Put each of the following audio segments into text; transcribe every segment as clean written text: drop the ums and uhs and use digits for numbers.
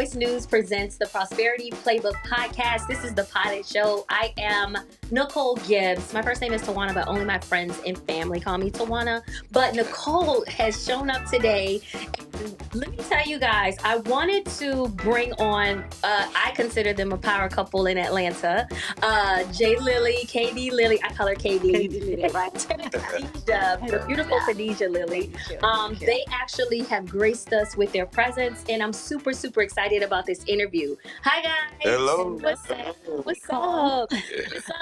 Voice News presents the Prosperity Playbook podcast. This is the pilot show. I am Necole Gibbs. My first name is Tawana, but only my friends and family call me Tawana. But Necole has shown up today. And let me tell you guys, I wanted to bring on, I consider them a power couple in Atlanta. Lilley, KD Lilley. I call her KD. Lilley, right? The beautiful Khadijah Lilley. They actually have graced us with their presence, and I'm super excited about this interview. Hi guys. Hello. What's up?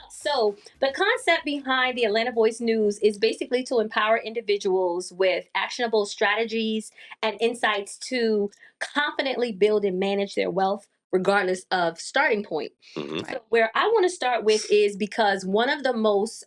So the concept behind the Atlanta Voice News is basically to empower individuals with actionable strategies and insights to confidently build and manage their wealth regardless of starting point. Mm-hmm. So where I want to start with is because one of the most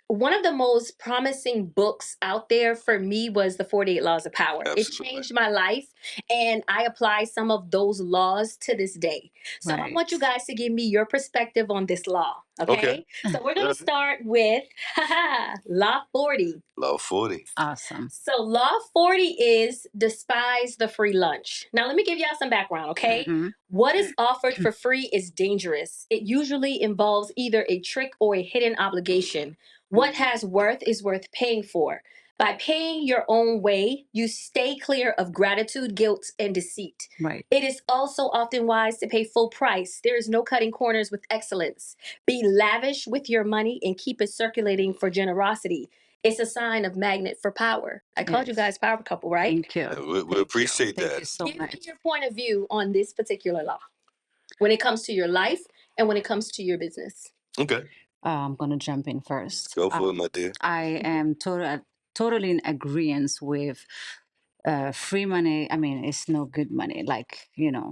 one of the most promising books out there for me was The 48 Laws of Power. Absolutely. It changed my life, and I apply some of those laws to this day. So I want you guys to give me your perspective on this law, okay? So we're going to start with Law 40. Law 40. Awesome. So Law 40 is Despise the Free Lunch. Now, let me give y'all some background, okay? Mm-hmm. What is offered for free is dangerous. It usually involves either a trick or a hidden obligation. What has worth is worth paying for. By paying your own way, you stay clear of gratitude, guilt, and deceit. Right. It is also often wise to pay full price. There is no cutting corners with excellence. Be lavish with your money and keep it circulating for generosity. It's a sign of magnet for power. I called you guys power couple, right? Thank you. We appreciate that. Thank you so Give much. me your point of view on this particular law when it comes to your life and when it comes to your business. Okay. I'm going to jump in first. Go for it, my dear. I am totally in agreement with free money. I mean, it's no good money. Like,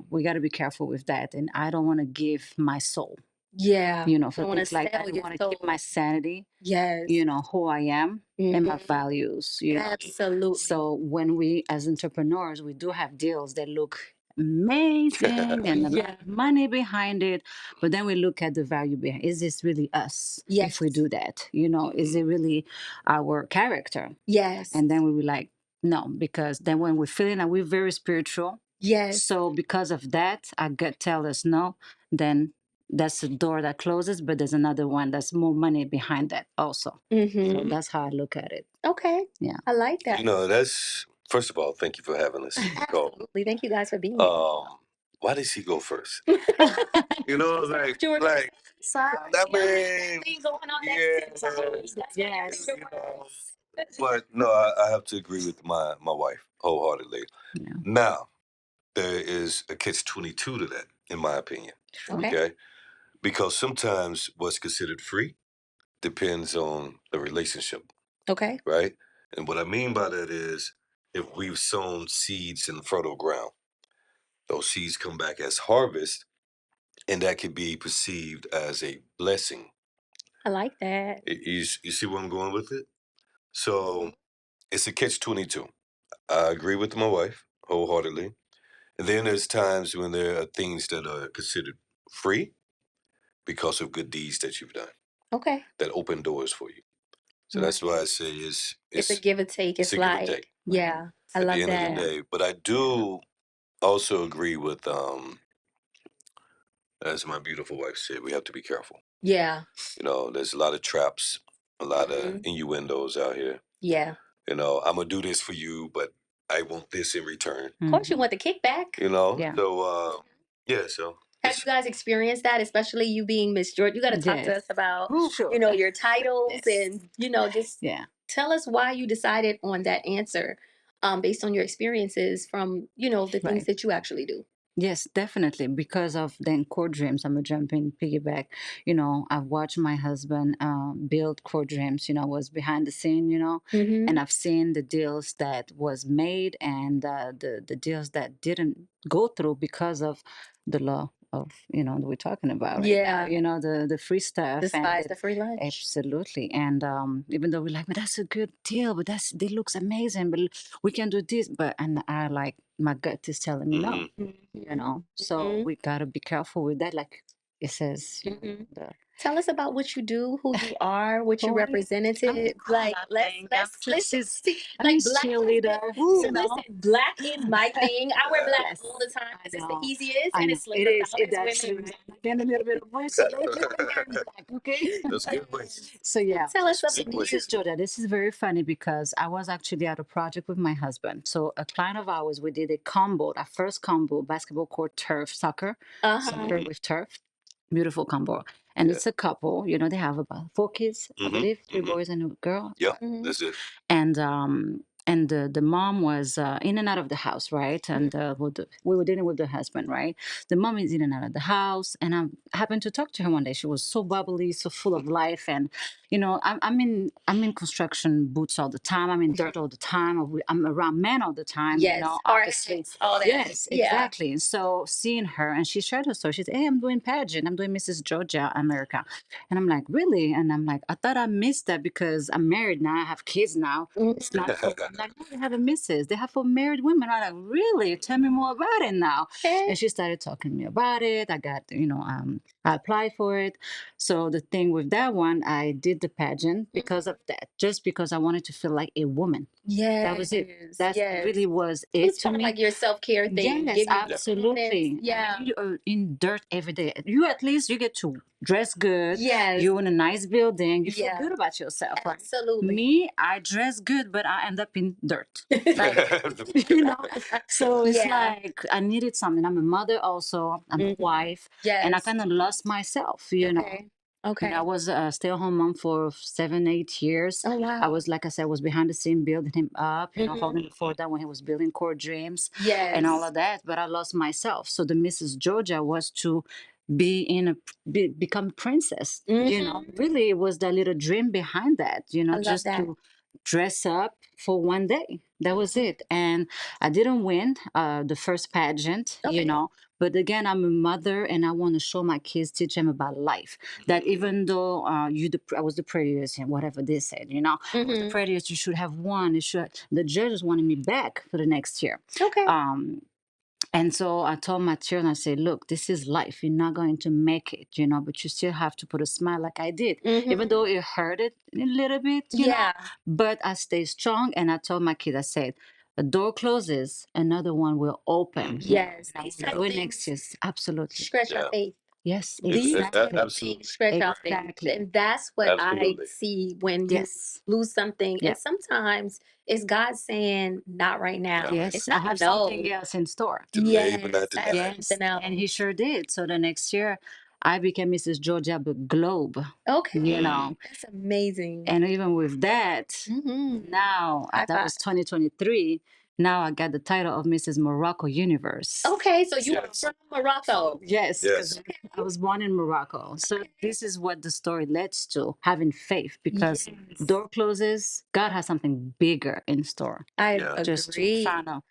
we got to be careful with that. And I don't want to give my soul. Yeah. For things like that. I want to keep my sanity. Yes. Who I am and my values. Absolutely. So when we, as entrepreneurs, we do have deals that look amazing and a lot of money behind it, but then we look at the value behind. Is this really us? Yes. If we do that, is it really our character? Yes. And then we were like, no, because then when we're feeling that we're very spiritual, yes. So because of that, our gut tell us no, then that's a door that closes, but there's another one that's more money behind that also. So that's how I look at it. Okay. Yeah. I like that. That's, first of all, thank you for having us. Absolutely. Thank you guys for being here. Why did she go first? Sorry. I mean, yes. But no, I have to agree with my wife wholeheartedly. Yeah. Now, there is a catch-22 to that, in my opinion. Okay? Because sometimes what's considered free depends on the relationship. Okay. Right? And what I mean by that is if we've sown seeds in fertile ground, those seeds come back as harvest, and that can be perceived as a blessing. I like that. You see where I'm going with it? So it's a catch-22. I agree with my wife wholeheartedly. And then there's times when there are things that are considered free because of good deeds that you've done. Okay. That open doors for you. So that's why I say it's a give and take. It's like, give and take. Yeah, I love that. At the end of the day. But I do also agree with, as my beautiful wife said, we have to be careful. Yeah. There's a lot of traps, a lot of innuendos out here. Yeah. I'm going to do this for you, but I want this in return. Of course, you want the kickback. Yeah. So, so. Have you guys experienced that, especially you being Miss Georgia? You got to talk to us about, your titles and, just tell us why you decided on that answer based on your experiences from, the things that you actually do. Yes, definitely. Because of then core dreams, I'm a jumping piggyback. I've watched my husband build core dreams, was behind the scene, and I've seen the deals that was made and the deals that didn't go through because of the law of, that we're talking about. Yeah. The free stuff. Despise the free lunch. Absolutely. And even though we're like, but that's a good deal, but it looks amazing, but we can do this. And I like, my gut is telling me no, so we got to be careful with that. Like it says, Tell us about what you do, who you are, what you Who I am? represented. Like, let's listen. I'm Like, just black is cheerleader. so listen, black is my thing. I wear black Yes, all the time I because it's the know. easiest I and know. it's It slipper is. foul It as does. women. Again, a little bit of voice, so let's get black, okay? That's good. So yeah. Tell us So something. Mrs. Georgia, this is very funny because I was actually at a project with my husband. So a client of ours, we did a combo, our first combo, basketball court turf soccer, soccer with turf. Beautiful combo. And Yeah. it's a couple, you know, they have about 4 kids, I believe, 3 boys and a girl. Yeah, that's it. And the mom was in and out of the house, right? And we were dealing with the husband, right? The mom is in and out of the house, and I happened to talk to her one day. She was so bubbly, so full of life, and you know, I'm in construction boots all the time. I'm in dirt all the time. I'm around men all the time. Yes, you know, hard obviously. hats, all that. Yes, Yeah. exactly. And so seeing her, and she shared her story. She said, "Hey, I'm doing pageant. I'm doing Mrs. Georgia America," and I'm like, "Really?" And I'm like, "I thought I missed that because I'm married now. I have kids now. It's not for I'm like, no, they have a missus. They have for married women." I'm like, "Really? Tell me more about it now." And she started talking to me about it. I got, I applied for it. So the thing with that one, I did the pageant because of that, just because I wanted to feel like a woman. Yes. That was it. That really was it It's to kind of me. like your self-care thing. Yes, Give you absolutely. Yeah. And you are in dirt every day. You at least you get to dress good. Yes. You're in a nice building. You feel Yeah. good about yourself. Right? Absolutely. Me, I dress good, but I end up in dirt. Like, you know. So it's like I needed something. I'm a mother also. I'm a wife. And I Yes. kind of lost myself, you know. Okay. I was a stay-at-home mom for 7, 8 years. Oh wow. I was, like I said, was behind the scene building him up, holding the fort down when he was building core dreams and all of that. But I lost myself. So the Mrs. Georgia was to become a princess. Really, it was that little dream behind that. Just to dress up for one day. That was it. And I didn't win the first pageant, but again, I'm a mother and I want to show my kids, teach them about life. That even though I was the prettiest and whatever they said, I was the prettiest, you should have won. The judges wanted me back for the next year. Okay. And so I told my children, I said, look, this is life. You're not going to make it, but you still have to put a smile like I did. Even though it hurted a little bit, but I stayed strong. And I told my kids, I said, a door closes, another one will open. Yes. And I will do it next year. Absolutely. Stretch our faith. Yes, These exactly. Absolutely. Stretch our faith. Exactly. And that's what I see when you lose something. Yeah. And sometimes it's God saying, not right now. Yes, It's I not have something else in store. Delay, but not I denied. have something else. And he sure did. So the next year, I became Mrs. Georgia Globe. Okay. That's amazing. And even with that, now that was 2023. Now I got the title of Mrs. Morocco Universe. Okay, so you are from Morocco. Yes, because I was born in Morocco. So this is what the story leads to, having faith, because door closes, God has something bigger in store. I agree. Just to kind of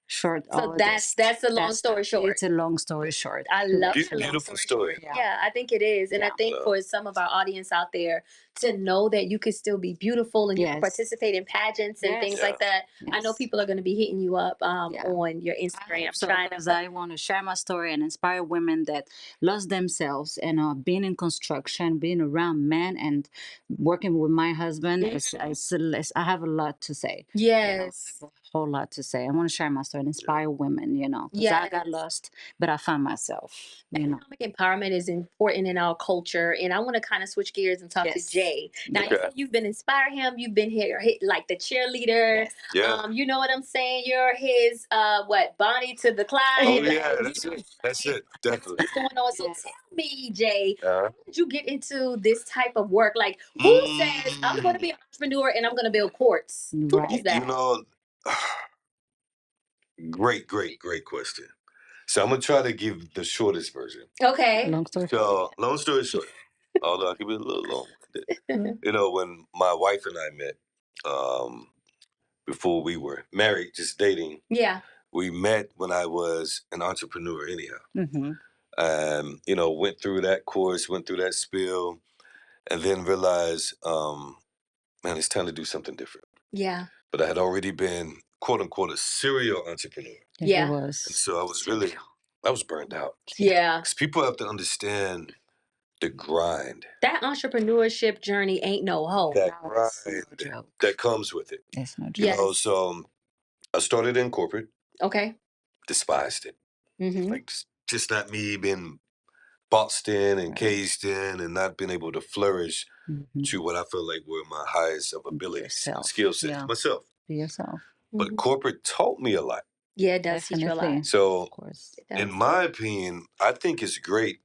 short all of this. That's a long story short. It's a long story short. I love beautiful story. Yeah, I think it is. And I think for some of our audience out there to know that you can still be beautiful and you can participate in pageants and things like that. I know people are going to be hitting you up on your Instagram. Because I want to share my story and inspire women that lost themselves and being in construction, being around men and working with my husband. I have a lot to say. Yes. A whole lot to say. I want to share my story and inspire women, because I got lost, but I found myself. Economic empowerment is important in our culture, and I want to kind of switch gears and talk to Jay. Now, you said you've been inspiring him. You've been here, like the cheerleader. You know what I'm saying? You're his Bonnie to the Clyde. Oh yeah, that's it. Definitely. What's going on? So tell me, Jay, how did you get into this type of work? Like, who says I'm going to be an entrepreneur and I'm going to build courts? Who does that? Great question. So I'm gonna try to give the shortest version. Okay. Long story short, although I'll keep it a little long. When my wife and I met, before we were married, just dating. Yeah. We met when I was an entrepreneur anyhow. Went through that course, went through that spiel, and then realized, man, it's time to do something different. Yeah. But I had already been, quote unquote, a serial entrepreneur. Yeah. And so I was burned out. Yeah. Because people have to understand the grind. That entrepreneurship journey ain't no hope. That No, it's grind no joke. that comes with it. It's no joke. You know, Yes. so I started in corporate, Okay. despised it. Mm-hmm. Like, just not me, being boxed in and Right. caged in and not being able to flourish Mhm. to what I feel like were my highest of Be abilities, yourself. skill sets, Yeah. myself. Be yourself. But corporate taught me a lot. Yeah, it does teach you a lot. Definitely. So, Of course. It does. in my opinion, I think it's great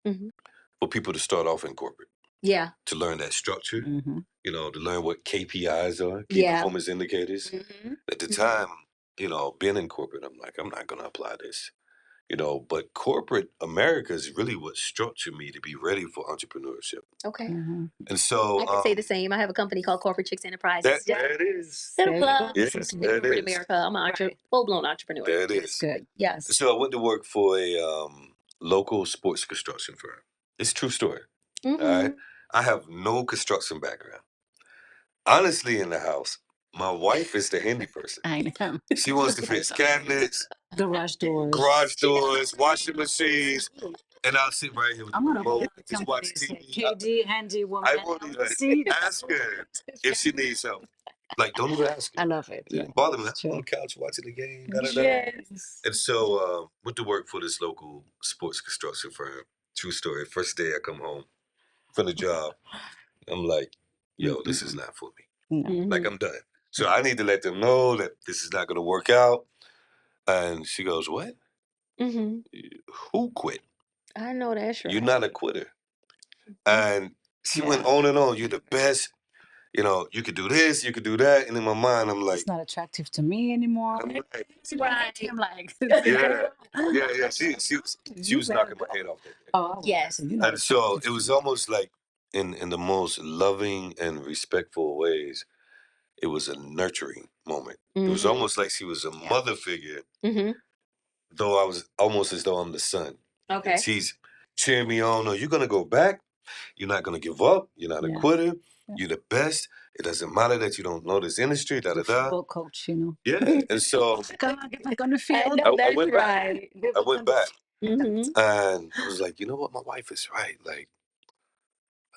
Mhm. for people to start off in corporate, Yeah. to learn that structure, Mhm. you know, to learn what KPIs are, key Yeah. performance indicators. Mm-hmm. At the time, you know, being in corporate, I'm like, I'm not going to apply this, you know, but corporate America is really what structured me to be ready for entrepreneurship. Okay. Mhm. And so I can say the same. I have a company called Corporate Chicks Enterprises. there it is. Little There you plug. go. Yes, In there it corporate is. America. I'm an full-blown entrepreneur. There it That's is. good. Yes. So I went to work for a local sports construction firm. It's a true story. All right. I have no construction background. Honestly, in the house, my wife is the handy person. I know. She wants to fix cabinets, Garage garage doors, washing machines, and I'll sit right here with I'm the gonna remote, put just watch companies TV. KD handy woman. I won't even ask her if she needs help. Like, don't even ask her. I love it. It Yeah. didn't bother me. It's I'm on true. the couch watching the game. Da, da, da. Yes. And so went to work for this local sports construction firm. True story. First day I come home from the job, I'm like, yo, this is not for me. No. Like, I'm done. So I need to let them know that this is not going to work out. And she goes, what? Mm-hmm. Who quit? I know that's right. You're not a quitter. And she went Yeah. on and on. You're the best. You know, you could do this, you could do that. And in my mind, I'm like, It's not attractive to me anymore. I'm like, Right. I'm like, yeah. She was knocking my head off that day. Oh, Yes. you're not And so attractive it was to me. almost like in the most loving and respectful ways, it was a nurturing moment. It was almost like she was a mother figure, Mm-hmm. though I was almost as though I'm the son. Okay. And she's cheering me on. No, you're gonna go back. You're not gonna give up. You're not a Yeah. quitter. Yeah. You're the best. It doesn't matter that you don't know this industry. Da da The da. football coach, you know. Yeah. And so Come on, get back on the I field. know I that's went back. right. I went back, Mm-hmm. and I was like, you know what? My wife is right. Like,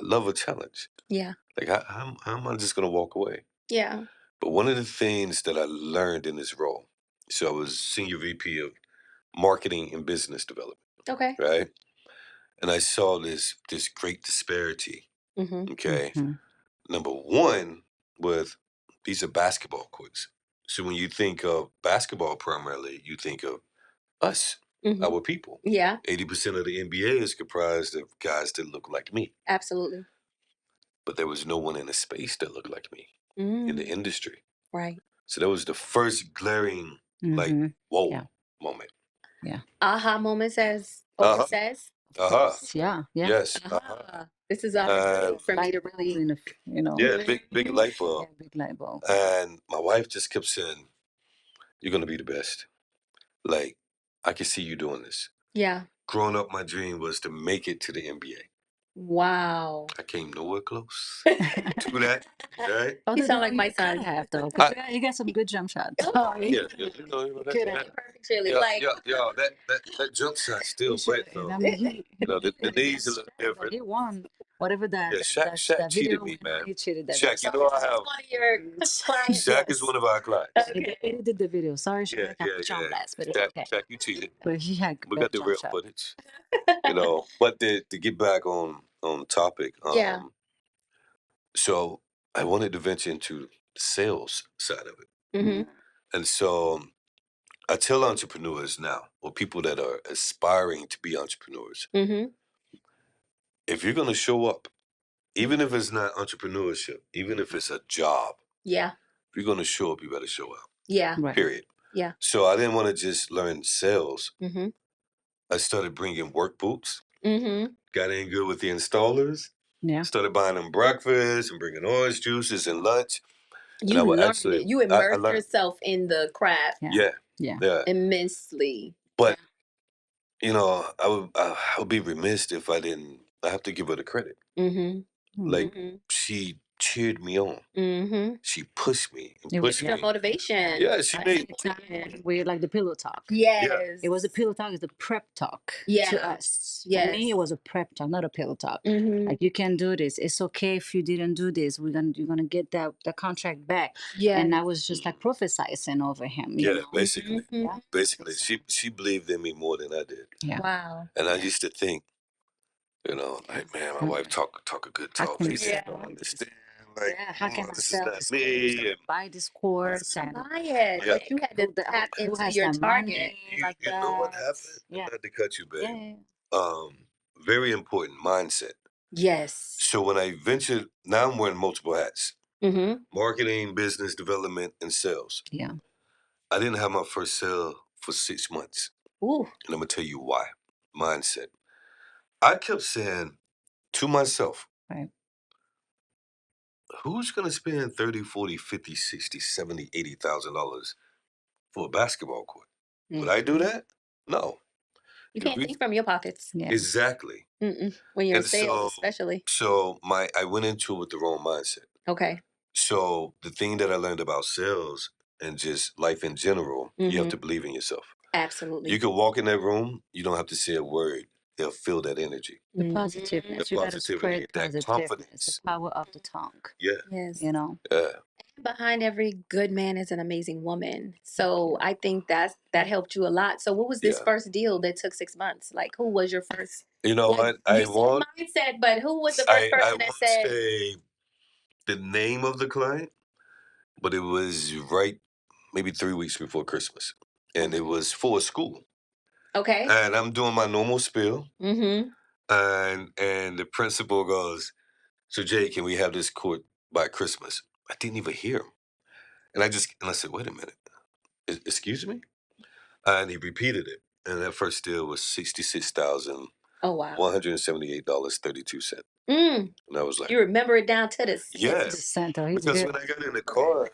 I love a challenge. Yeah. Like, how am I just gonna walk away? Yeah. But one of the things that I learned in this role, so I was senior VP of marketing and business development, Okay. right? And I saw this great disparity. Mm-hmm. Okay, Mhm. number one, with these are basketball courts. So when you think of basketball, primarily, you think of us, Mm-hmm. our people. Yeah. 80% of the NBA is comprised of guys that look like me, Absolutely. but there was no one in the space that looked like me in the industry. Right. So that was the first glaring, like, Mhm. whoa Yeah. moment. Aha moment, says Oprah says. Uh-huh. Yeah. Yeah. Yes. Aha. This is opportunity for me to really. In a, you know. Yeah, big light bulb. Yeah, big light bulb. And my wife just kept saying, you're going to be the best. Like, I can see you doing this. Yeah. Growing up, my dream was to make it to the NBA. Wow. I came nowhere close to that, right? You sound like my son. Have though, 'cause you got some good jump shots. Yeah, you know Good that, Perfect cheerleader. yeah, Like, that jump shot still wet though. I mean, You know, the knees a little different. he won whatever that. Yeah, Shaq that cheated video me, man. He cheated that. Shaq, so you know I this is have. one of your clients. Shaq is one of our clients. Okay. He did the video. Sorry, Shaq, Yeah, I put you on blast, but it's okay. Shaq, you cheated. But he had We that got the jump real shot. footage, you know. But to get back on topic, Yeah. so I wanted to venture into the sales side of it, Mm-hmm. and so I tell entrepreneurs now, or people that are aspiring to be entrepreneurs, Mm-hmm. if you're gonna show up, even if it's not entrepreneurship, even if it's a job, Yeah. if you're gonna show up, you better show up. Yeah. Right. Period. Yeah. So I didn't want to just learn sales. Mm-hmm. I started bringing work boots. Mm-hmm. Got in good with the installers. Yeah. Started buying them breakfast and bringing orange juices and lunch. You I would learned actually- it. You I immersed learned- yourself in the craft Yeah. immensely. But you know, I would be remiss if I didn't. I have to give her the credit. Mm-hmm. Like Mm-hmm. she cheered me on. Mm-hmm. She pushed me and It was pushed Your me. motivation. Yeah, she At made. the time we like the pillow talk. Yes. It was a pillow talk, it's the prep talk Yes. to us. For Yes. me, it was a prep talk, not a pillow talk. Mm-hmm. Like, you can do this. It's okay if you didn't do this. You're gonna get the contract back. Yes. And I was just like prophesizing over him. You Yeah, know? basically. Mhm. Yeah. Basically, she believed in me more than I did. Yeah. Wow. And I used to think, like, man, my wife talk a good How talk. can She I said, I sell don't this? understand. Like, Yeah, how can I this is sell not this course? me. And Buy this course and Buy it. Yeah. But you had to tap who into has your the target. money you, like you that? know what happened? Yeah. Not to cut you, babe. Yeah. Very important mindset. Yes. So when I ventured, now I'm wearing multiple hats: Mm-hmm. marketing, business development, and sales. Yeah. I didn't have my first sale for 6 months. Ooh. And I'm going to tell you why. Mindset. I kept saying to myself, Right. who's going to spend 30, 40, 50, 60, 70, $80,000 for a basketball court? Would I do that? No. You can't think from your pockets. Yeah. Exactly. Mm-mm. When you're in And sales, especially. So I went into it with the wrong mindset. Okay. So the thing that I learned about sales and just life in general, you have to believe in yourself. Absolutely. You can walk in that room, you don't have to say a word. They'll feel that energy. The positiveness. The You gotta positivity, spread that positiveness. confidence. The power of the tongue. Yeah. Yes. You know. Yeah. Behind every good man is an amazing woman. So I think that helped you a lot. So what was this Yeah. first deal that took 6 months? Like, who was your first? You know what? You said mindset, but who was the first person that won't said? say the name of the client, but it was right maybe 3 weeks before Christmas. And it was for a school. Okay. And I'm doing my normal spiel. Mm-hmm. And the principal goes, so Jay, can we have this court by Christmas? I didn't even hear him. And I said, wait a minute. Excuse me? And he repeated it. And that first deal was $66,178.32. Oh wow. $178.32. Mm. And I was like, You remember it down to the cent. yeah. The center. He's Because good. when I got in the car,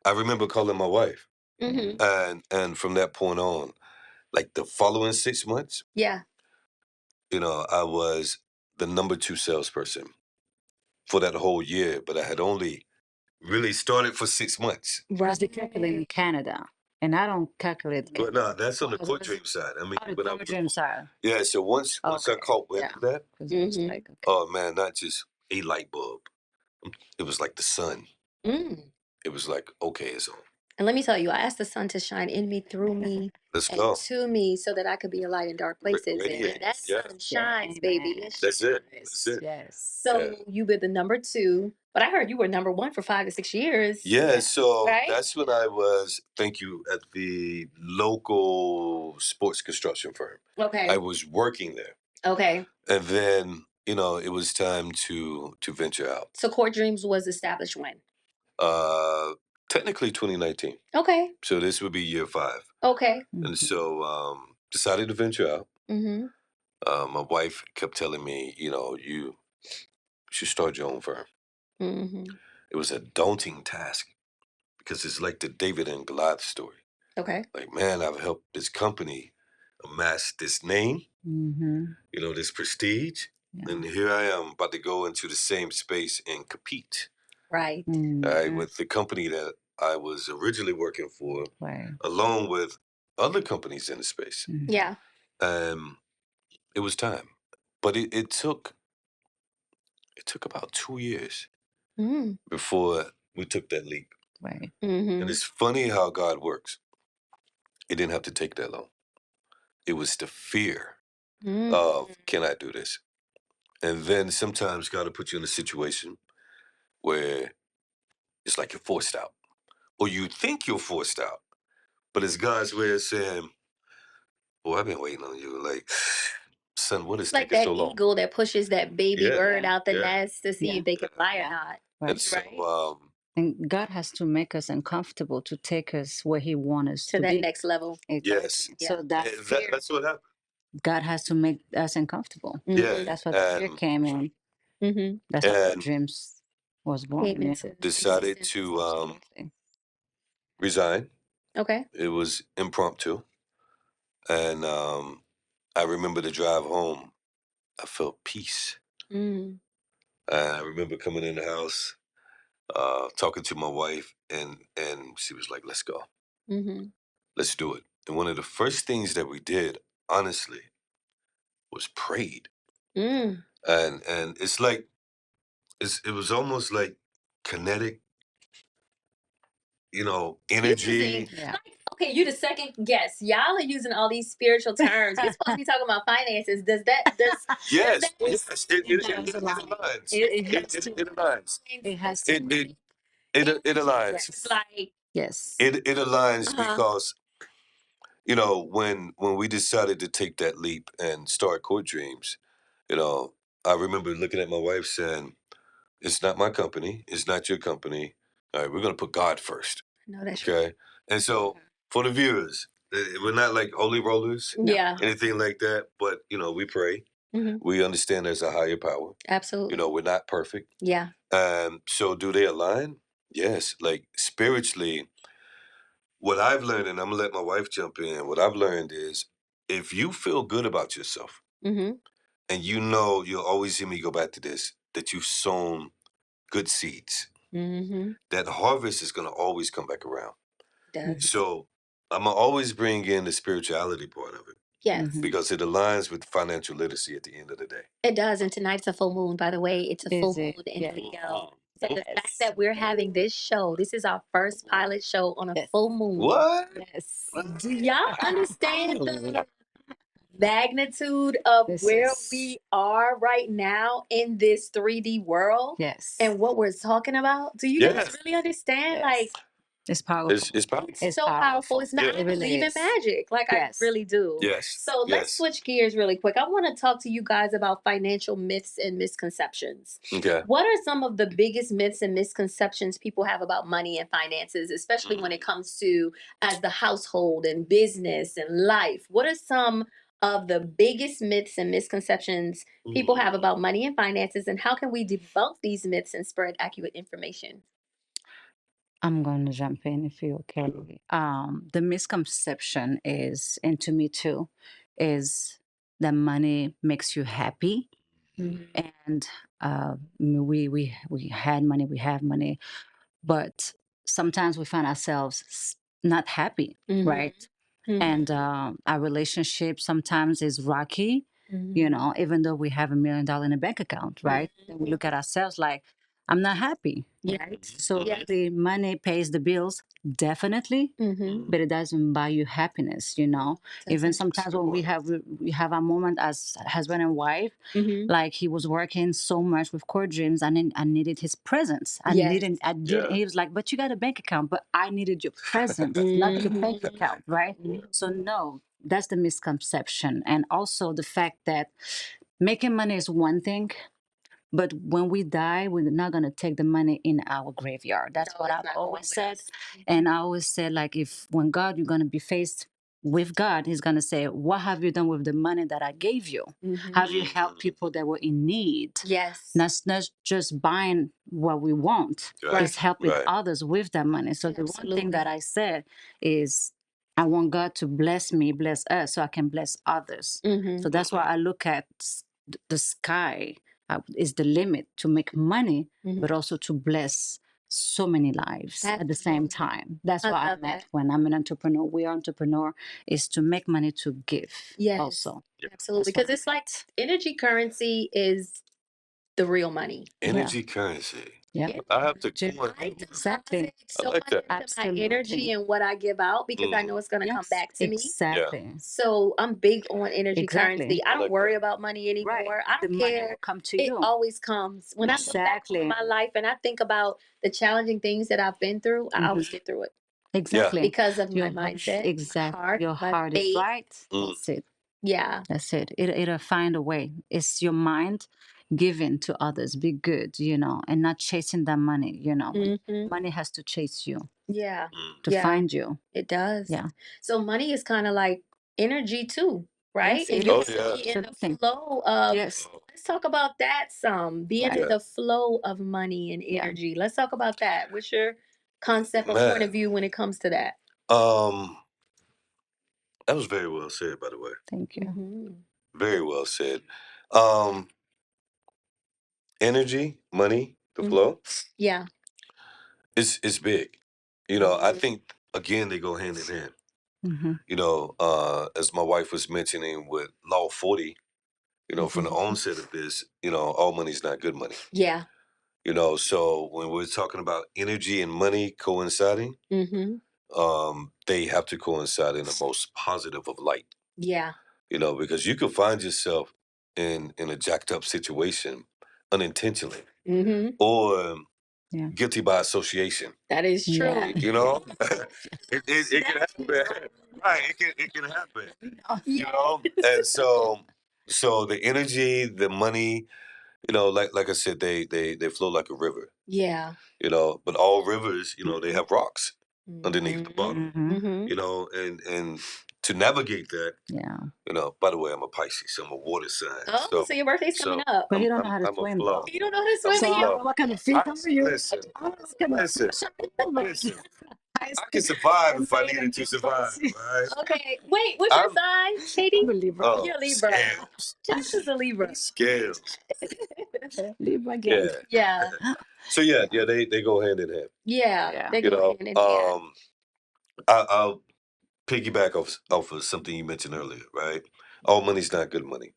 I remember calling my wife. Mm-hmm. And from that point on, like the following 6 months, Yeah. I was the number 2 salesperson for that whole year, but I had only really started for 6 months. Because they calculate in Canada. And I don't calculate. But no, that's on the court dream side. I mean, the court dream side. Yeah, so once I caught wind of that, Mm-hmm. oh man, not just a light bulb. It was like the sun. Mm. It was like, okay, it's on. And let me tell you, I asked the sun to shine in me, through me, Let's and go. to me, so that I could be a light in dark places. And that sun shines, baby. That's it. That's it. Yes. So you were the number 2, but I heard you were number 1 for 5 to 6 years. Yeah, so Right? that's when I was, thank you, at the local sports construction firm. Okay. I was working there. Okay. And then, it was time to venture out. So Court Dreams was established when? Technically 2019. Okay. So this would be year 5. Okay. And so decided to venture out. Mm-hmm. My wife kept telling me, you should start your own firm. Mm-hmm. It was a daunting task because it's like the David and Goliath story. Okay. Like, man, I've helped this company amass this name, this prestige. Yeah. And here I am about to go into the same space and compete. Right. With the company that I was originally working for, along with other companies in the space. Yeah. It was time. But it took about 2 years before we took that leap. Right. And it's funny how God works. It didn't have to take that long. It was the fear of, can I do this? And then sometimes God will put you in a situation where it's like you're forced out. Or you think you're forced out. But it's God's way of saying, well, I've been waiting on you. Like, son, what is like taking that so long? eagle that pushes that baby bird out the nest to see if they can fly or not. And so, and God has to make us uncomfortable to take us where He wants us to that be. Next level. Exactly. Yes. So that's what happened. God has to make us uncomfortable. Yeah. That's what fear came in. That's what dreams was born. Decided to resign. Okay. It was impromptu. And I remember the drive home. I felt peace. I remember coming in the house, talking to my wife, and she was like, "Let's go, let's do it." And one of the first things that we did, honestly, was prayed. And it's like it was almost like kinetic, energy. Yeah. Okay, you the second guest. Y'all are using all these spiritual terms. We're supposed to be talking about finances. Does Yes, it It, aligns. it has to. It aligns. It has to. It aligns. It's like Yes. It aligns because when we decided to take that leap and start Court Dreams, I remember looking at my wife saying, "It's not my company. It's not your company. All right, we're gonna put God first." no, that's Okay. And so for the viewers, we're not like holy rollers, yeah, anything like that, but we pray. We understand there's a higher power. absolutely. We're not perfect. Yeah. So do they align? Yes. Like spiritually, what I've learned, and I'm gonna let my wife jump in, what I've learned is if you feel good about yourself, and you'll always hear me go back to this, that you've sown good seeds, that harvest is gonna always come back around. So I'm gonna always bring in the spirituality part of it. Yes. Because it aligns with financial literacy at the end of the day. It does. And tonight's a full moon, by the way. It's a full Is it? moon in Yeah. Leo. So the fact that we're having this show, this is our first pilot show on a full moon. What? Yes. Do y'all understand the magnitude of where we are right now in this 3D world? Yes. And what we're talking about? Do you guys really understand? Yes. Like, It's powerful. It's powerful. it's so powerful. It's not, I It really believe in is. magic. Like, Yes. I really do. Yes. So let's switch gears really quick. I want to talk to you guys about financial myths and misconceptions. Okay. What are some of the biggest myths and misconceptions people have about money and finances, especially when it comes to as the household and business and life? What are some of the biggest myths and misconceptions people have about money and finances, and how can we debunk these myths and spread accurate information? I'm going to jump in if you're okay. The misconception is, and to me too, is that money makes you happy. And we had money, we have money, but sometimes we find ourselves not happy, right? And our relationship sometimes is rocky, even though we have $1 million in a bank account, right? And we look at ourselves like, I'm not happy, right? So the money pays the bills, definitely, but it doesn't buy you happiness, Even sometimes when we have a moment as husband and wife, like he was working so much with Core Dreams, and I needed his presence. He was like, but you got a bank account, but I needed your presence, not your bank account, right? So no, that's the misconception. And also the fact that making money is one thing, but when we die, we're not going to take the money in our graveyard. That's what I've always said. And I always said, like, when God, you're going to be faced with God, he's going to say, what have you done with the money that I gave you? Have you helped people that were in need? Yes. Not just buying what we want. It's helping others with that money. So the one thing that I said is, I want God to bless me, bless us, so I can bless others. So that's why I look at the sky is the limit to make money, but also to bless so many lives at the same time. That's why I meant when I'm an entrepreneur, we are entrepreneur, is to make money to give. Yes, also. Absolutely. Because it's like energy currency is the real money. Energy currency. Yeah. I have to Exactly. So like much that. into my energy and what I give out because I know it's going to come back to me. Exactly. So I'm big on energy currency. I don't like worry that. about money anymore. I The don't money care. will come to It you. always comes. When I look back on my life and I think about the challenging things that I've been through, I always get through it. Exactly. Because of my mindset, Exactly. Your my heart is faith. right. That's it. Yeah. That's it. It'll find a way. It's your mind giving to others. Be good, and not chasing that money, Money has to chase you Yeah. to find you. It does. Yeah. So money is kind of like energy too, right? Yes, And it you is. have to be in the Absolutely. flow of. Yes. Let's talk about that some. Being in the flow of money and energy. Let's talk about that. What's your concept or point of view when it comes to that? That was very well said, by the way. Thank you. Very well said. Um, energy, money, the flow, Yeah. it's big. You know, I think again they go hand in hand. You know, as my wife was mentioning with Law 40, you know, from the onset of this, you know, all money's not good money. Yeah. You know, so when we're talking about energy and money coinciding, they have to coincide in the most positive of light. Yeah. You know, because you could find yourself in a jacked up situation unintentionally or guilty by association. That is true. You know, it can happen. Right, it can happen. You know, and so the energy, the money, you know, like I said, they flow like a river. Yeah. You know, but all rivers, you know, they have rocks underneath the bottom. You know, and to navigate that. Yeah. You know, by the way, I'm a Pisces, so I'm a water sign. Oh, so your birthday's coming up. But you don't know how to I'm swim. a flow. You don't know how to swim So yet? what kind of feet are you? Listen, listen. I can survive if I needed to survive, right? Okay. Wait, what's your sign, Katie? I'm a Libra. Oh, You're a Libra. scales. Josh is a Libra. Scales. Libra again. Yeah. So yeah, they go hand in hand. Yeah. They You go know, hand in hand. I'll piggyback off of something you mentioned earlier, right? All money's not good money.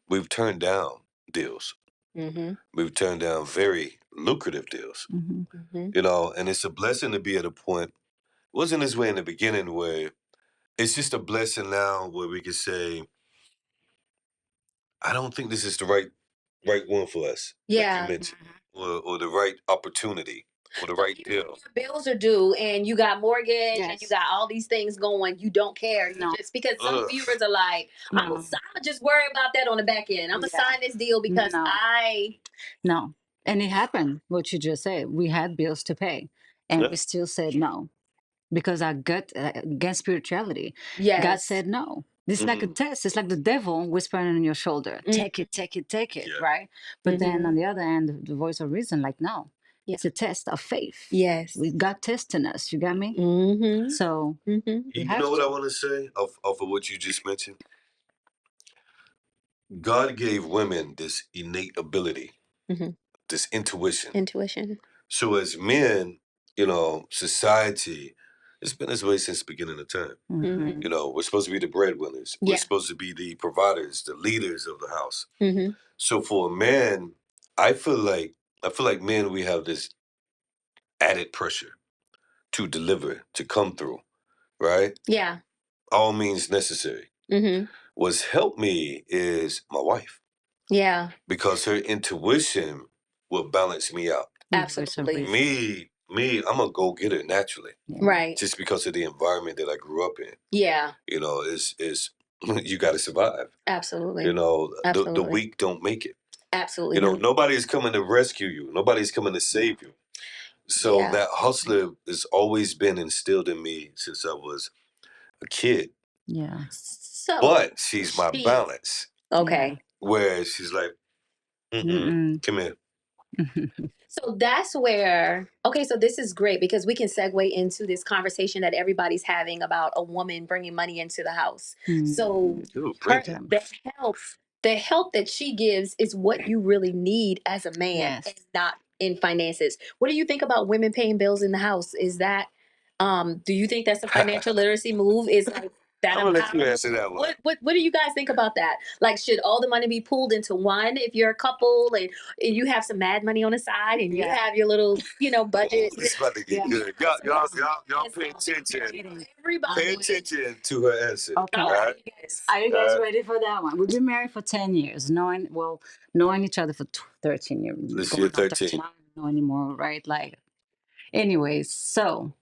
We've turned down deals. We've turned down very lucrative deals. You know, and it's a blessing to be at a point. It wasn't this way in the beginning where it's just a blessing now where we can say, I don't think this is the right one for us. Yeah. Like you mentioned, or the right opportunity. Or the right deal. Your bills are due and you got mortgage and you got all these things going. You don't care. Just because some viewers are like, I'm gonna just worry about that on the back end. I'm gonna sign this deal because No. And it happened, what you just said. We had bills to pay and we still said no because our gut against spirituality. Yes. God said no. This is like a test. It's like the devil whispering on your shoulder. Take it, take it, take it, right? But then on the other end, the voice of reason, like, no. It's a test of faith. Yes. We got testing us. You got me? So you know what I want to say off of what you just mentioned? God gave women this innate ability, this intuition. So as men, you know, society, it's been this way since the beginning of time. You know, we're supposed to be the breadwinners. We're supposed to be the providers, the leaders of the house. So for a man, I feel like men, we have this added pressure to deliver, to come through, right? Yeah. All means necessary. What's helped me is my wife. Yeah. Because her intuition will balance me out. Absolutely. Me, I'm a go-getter naturally. Right. Just because of the environment that I grew up in. Yeah. You know, is you got to survive. Absolutely. You know, Absolutely. the weak don't make it. Absolutely. You know, nobody's coming to rescue you. Nobody's coming to save you. So that hustler has always been instilled in me since I was a kid. Yeah. So, but she's my balance. Okay. Where she's like, come here. So that's where, okay, so this is great because we can segue into this conversation that everybody's having about a woman bringing money into the house. So the help that she gives is what you really need as a man and not in finances. What do you think about women paying bills in the house? Is that, do you think that's a financial literacy move? Is like that I'm gonna let you answer that one. What do you guys think about that? Like, should all the money be pooled into one if you're a couple and you have some mad money on the side and you have your little, budget? It's about to get good. Y'all pay attention. Pay attention to her answer. Okay. Right? Are you guys ready for that one? We've been married for 10 years, knowing each other for 13 years. This year 13. I don't know anymore, right? Like, anyways, so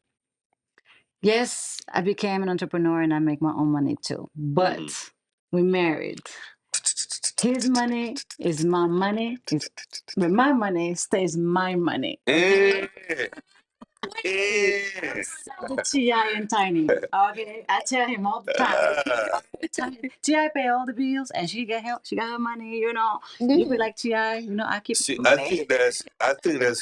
yes, I became an entrepreneur and I make my own money too. But we married. His money is my money. But my money stays my money. Yeah. The T.I. and Tiny. Okay, I tell him all the time. T.I. pay all the bills, and she got help. She got her money. You be like T.I. I keep. See, I think that's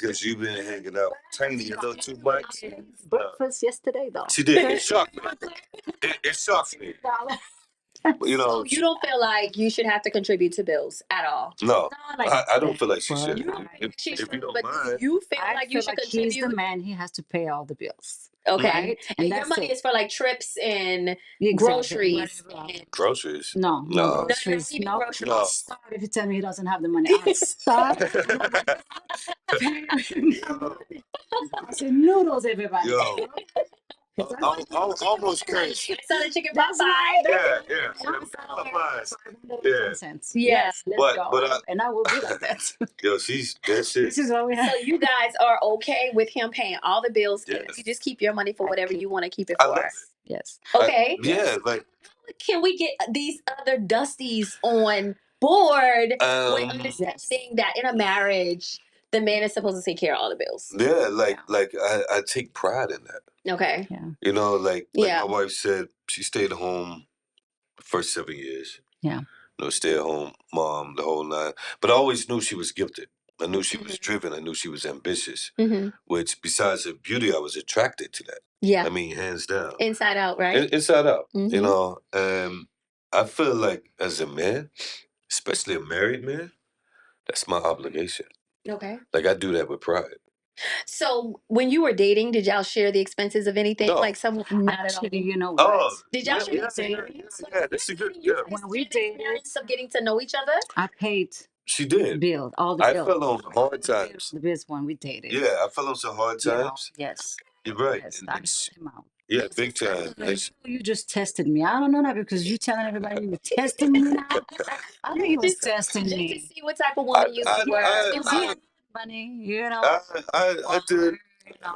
because you've been hanging out Tiny a little too much. Breakfast yesterday, though. She did. It shocked me. It shocked me. You know, So you don't feel like you should have to contribute to bills at all? no, like I don't feel like she but should. You don't feel like she If you should, don't but do mind, you feel I like you feel should like he's the contribute? man. He has to pay all the bills. Okay. Right? And your that's money it. is for like trips and Exactly. groceries. Whatever. And groceries. No, no No. not groceries. even No. groceries. No. Stop if you tell me he doesn't have the money. I'll stop. I say noodles, everybody. Yo, almost crazy. I saw the chicken pot That's pie. right. Yeah, yeah. Yeah. Sense. Yeah. Yes, let's go. But and I will be like that. yo, she's that shit. This is what we have. So you guys are okay with him paying all the bills, and Yes. you just keep your money for whatever you want to keep it I for. love it. Yes. Okay. Yeah, like Can we get these other Dusties on board with understanding that in a marriage, the man is supposed to take care of all the bills? yeah, like I take pride in that. Okay. Yeah. You know, like Yeah. my wife said, she stayed home the first 7 years. Yeah. You know, stay at home mom, the whole nine. But I always knew she was gifted. I knew she was driven. I knew she was ambitious. Mm-hmm. Which, besides her beauty, I was attracted to that. Yeah. I mean, hands down. Inside out, right? Inside out. Mhm. You know, I feel like as a man, especially a married man, that's my obligation. Okay. Like I do that with pride. So when you were dating, did y'all share the expenses of anything? No. Like some not at all. Actually, you know what? Oh, Did y'all yeah, share the yeah, experience? yeah, that's a good. You Yeah. guys When we share the dated- experience of getting to know each other? I paid She did. bill, all the I bills. fell on hard times. The bills when we dated. Yeah, I fell on some hard You know, times. yes. You're right. Yes. And I helped him out. yeah, big time. You just tested me. I don't know that because you telling everybody you were testing me now. I think you was testing Just to me. see what type of woman you were. Because you had money, you know. I did.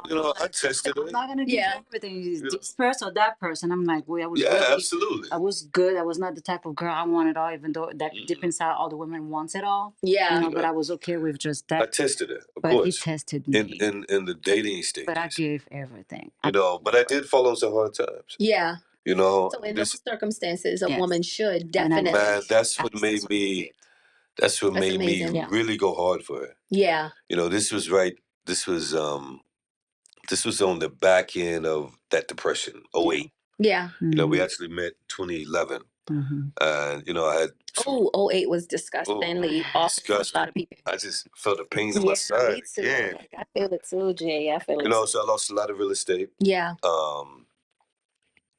You know, I like, tested I'm it. not gonna give Yeah. you everything. This person or that person. I'm like, well, I was Yeah, really, absolutely. I was good. I was not the type of girl I wanted all, even though that deep inside all the women wants it all. Yeah. You know, but I was okay with just I that. tested it, of But course. he tested me. In the dating stages. But I gave everything. You know, but I did fall on some hard times. Yeah. You know, So in those circumstances, a Yes. woman should And definitely. man, that's what made me. That's what That's made amazing. me Yeah. really go hard for her. Yeah. You know, this was right. This was on the back end of that depression, 08. Yeah. You know, we actually met 2011. And, you know, I had... Oh, 08 was disgustingly awful for a lot of people. I just felt a pain in my side. Me too. Yeah. Like, I feel it too, Jay. I feel it. You know, so I lost a lot of real estate. Yeah.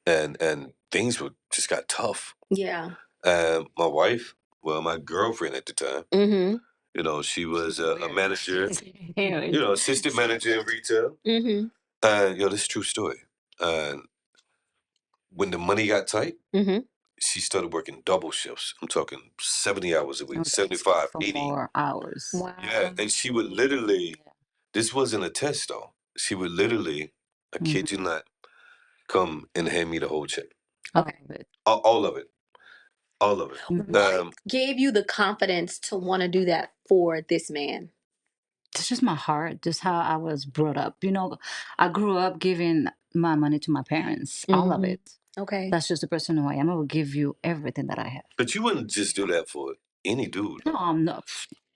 And things just got tough. Yeah. And my wife, well, my girlfriend at the time, Mm-hmm. you know, she was a manager, you know, assistant manager in retail. Mm-hmm. And, you know, this is a true story. And when the money got tight, Mm-hmm. she started working double shifts. I'm talking 70 hours a week, 75, 80. More hours. Wow. Yeah, and she would literally, this wasn't a test though. She would literally, I kid you not, come and hand me the whole check. Okay. All of it. All of it. What gave you the confidence to want to do that for this man? It's just my heart, just how I was brought up. You know, I grew up giving my money to my parents, all of it. Okay. That's just the person who I am. I will give you everything that I have. But you wouldn't just do that for any dude. No, I'm not.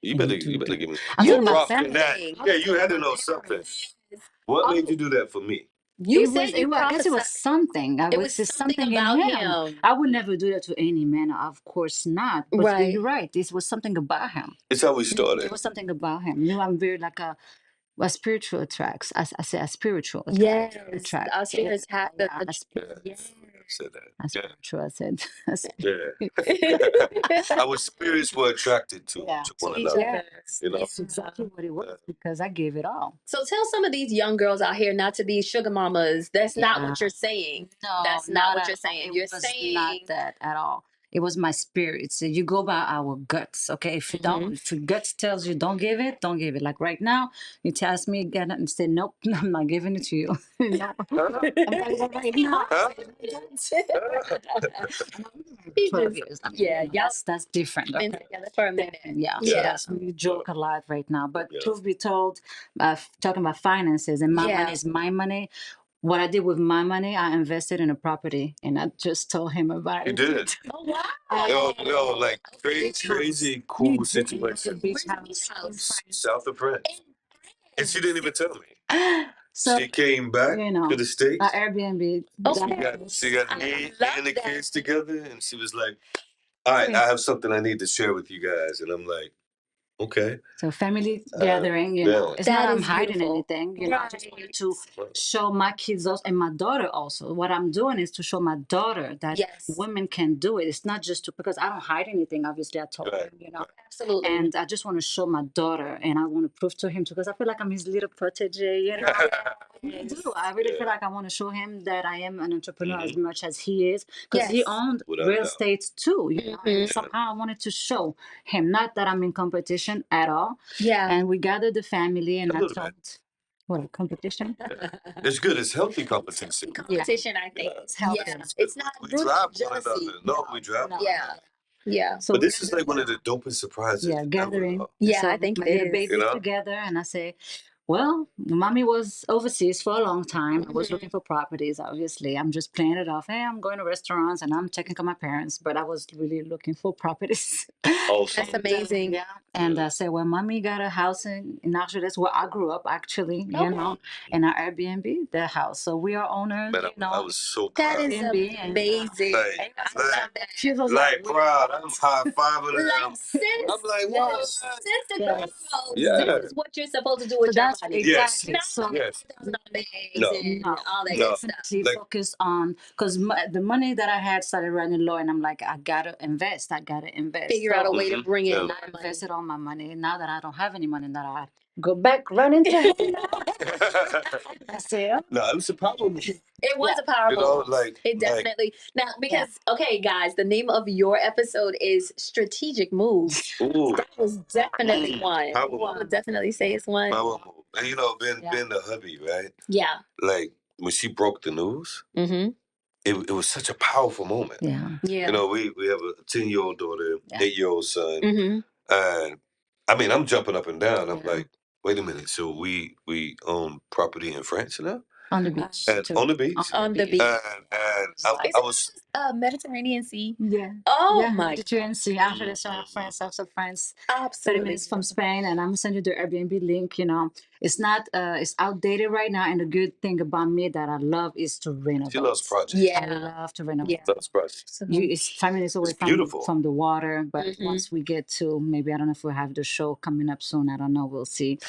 You better give me I'm more talking about props than that. family. Yeah, you had to know something. What made you do that for me? You It said was, you I guess it was something. It was something about him. I would never do that to any man. Of course not. But Right. you're right. This was something about him. It's how we started. It was something about him. You know, I'm very like a spiritual attracts. I say a spiritual Yes. attract. Our spirits have the. Yes. said that. That's true. I said. Yeah. Our spirits were attracted to one another. Yes. You know? That's exactly what it was because I gave it all. So tell some of these young girls out here not to be sugar mamas. That's not what you're saying. No, that's not what you're saying. You're saying not that at all. It was my spirit. So you go by our guts, okay? If you don't, if your guts tells you don't give it, don't give it. Like right now, you tell me get it and say nope, I'm not giving it to you. No. Right now. 12 years. I mean, that's different. Been together for a minute. Yeah. We joke a lot right now. But truth be told, talking about finances and my money is my money. What I did with my money, I invested in a property, and I just told him about it. You did? Oh, wow. No, like crazy cool situation. Beach house. South of France. And she didn't even tell me. So she came back to the States. Airbnb. She got me and the kids together, and she was like, all right, I have something I need to share with you guys. And I'm like, okay. So family gathering, it's that not I'm is hiding beautiful. anything. I just wanted to show my kids also, and my daughter also. What I'm doing is to show my daughter that women can do it. It's not just because I don't hide anything. Obviously, I told him, Absolutely. And I just want to show my daughter, and I want to prove to him too, because I feel like I'm his little protege. I really feel like I want to show him that I am an entrepreneur as much as he is, because he owned real estate too. And somehow I wanted to show him, not that I'm in competition at all. And we gathered the family, and I told, what, competition? It's good. It's healthy competition. Competition, I think. It's healthy. It's not We brutal drive one jealousy. another. No, we drive one another. Yeah. So But this is like one of the dopest surprises. gathering. Yeah, So I think my it little is. baby together, and I say, well, mommy was overseas for a long time. I was looking for properties, obviously. I'm just playing it off. Hey, I'm going to restaurants and I'm taking care of my parents, but I was really looking for properties. Awesome. That's amazing. And I said, well, mommy got a house in Arches, where I grew up, actually, in our Airbnb, their house. So we are owners, Man, I was so that proud. is amazing. She was like proud. I'm high-fiving her. Like, sis, I'm like, what? Sister girl, Yeah. this is what you're supposed to do with your money. Exactly. Not So and all that good stuff. Definitely focus on, because the money that I had started running low, and I'm like, I gotta invest. Figure out a way to bring in I invested all my money. Now that I don't have any money, that I go back running to I said, no, it was a powerful move. It was a powerful move. It definitely. Now, because, okay, guys, the name of your episode is Strategic Moves. That was definitely one. I would definitely say it's one. Power move. And being the hubby, right? Yeah. Like, when she broke the news, it was such a powerful moment. Yeah. We have a 10-year-old daughter, 8-year-old son. And I mean, I'm jumping up and down. I'm like, wait a minute. So we own property in France now? On the beach. On the beach. On the beach. And I was Mediterranean Sea. Yeah. Oh my. Mediterranean Sea. After the summer, France, also France. Absolutely. 30 minutes from Spain, and I'm gonna send you the Airbnb link. It's not it's outdated right now, and the good thing about me that I love is to renovate. She loves projects. I love to renovate. Loves projects. It's 5 minutes away from the water, but once we get to, maybe, I don't know if we have the show coming up soon, I don't know, we'll see.